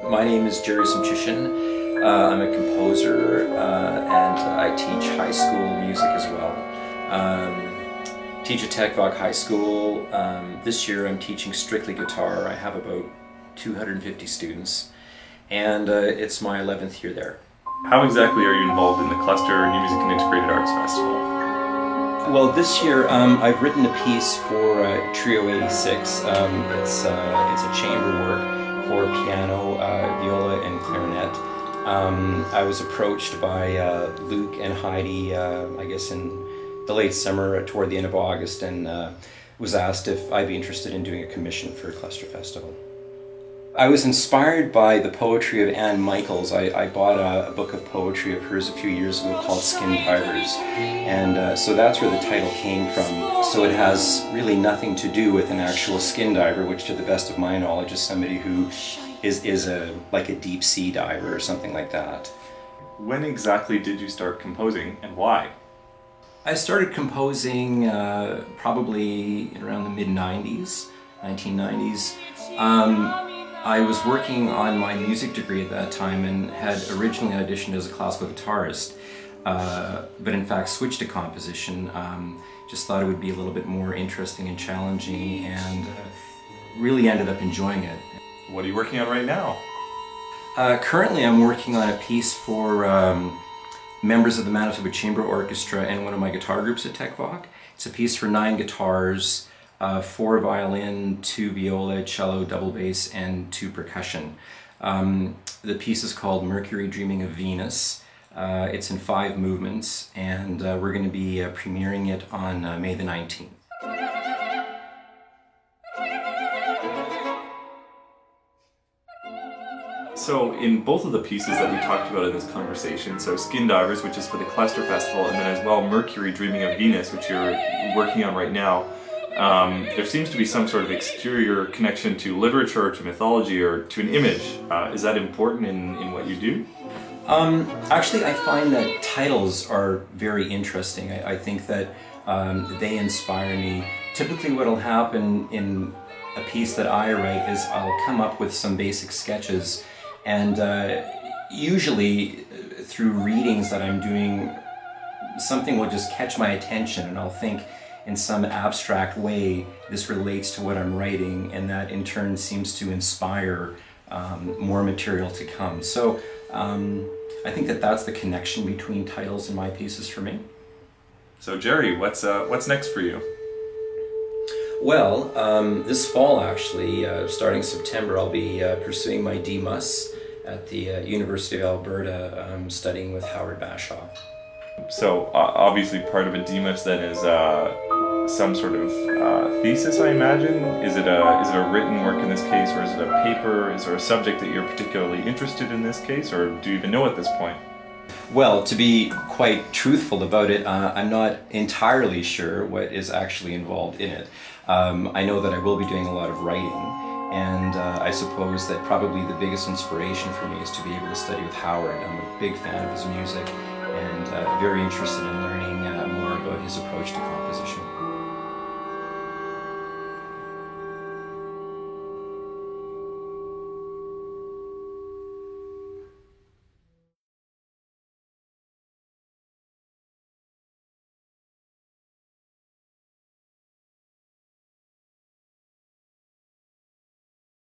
My name is Jerry Semchyshyn. I'm a composer and I teach high school music as well. Teach at Techvoc High School. This year I'm teaching strictly guitar. I have about 250 students and it's my 11th year there. How exactly are you involved in the Cluster New Music and Integrated Arts Festival? Well, this year I written a piece for Trio 86. It's a chamber work for piano, viola, and clarinet. I was approached by Luke and Heidi, I guess in the late summer, toward the end of August, and was asked if I'd be interested in doing a commission for Cluster Festival. I was inspired by the poetry of Anne Michaels. I bought a book of poetry of hers a few years ago called Skin Divers, and so that's where the title came from. So it has really nothing to do with an actual skin diver, which to the best of my knowledge is somebody who is like a deep sea diver or something like that. When exactly did you start composing and why? I started composing probably around the mid-90s, 1990s. I was working on my music degree at that time and had originally auditioned as a classical guitarist, but in fact switched to composition. Just thought it would be a little bit more interesting and challenging, and really ended up enjoying it. What are you working on right now? Currently I'm working on a piece for members of the Manitoba Chamber Orchestra and one of my guitar groups at Techvoc. It's a piece for 9 guitars, 4 violin, 2 viola, cello, double bass, and 2 percussion. The piece is called Mercury Dreaming of Venus. It's in 5 movements, and we're going to be premiering it on May the 19th. So in both of the pieces that we talked about in this conversation, so Skin Divers, which is for the Cluster Festival, and then as well Mercury Dreaming of Venus, which you're working on right now, there seems to be some sort of exterior connection to literature, to mythology, or to an image. Is that important in what you do? Actually, I find that titles are very interesting. I think that they inspire me. Typically what will happen in a piece that I write is I'll come up with some basic sketches, and usually through readings that I'm doing, something will just catch my attention and I'll think in some abstract way this relates to what I'm writing, and that in turn seems to inspire more material to come. So I think that that's the connection between titles and my pieces for me. So Jerry, what's next for you? Well, this fall actually, starting September, I'll be pursuing my D.Mus at the University of Alberta, studying with Howard Bashaw. So obviously part of a D.Mus then is some sort of thesis, I imagine. Is it a written work in this case, or is it a paper? Is there a subject that you're particularly interested in this case, or do you even know at this point? Well, to be quite truthful about it, I'm not entirely sure what is actually involved in it. I know that I will be doing a lot of writing, and I suppose that probably the biggest inspiration for me is to be able to study with Howard. I'm a big fan of his music and very interested in learning more about his approach to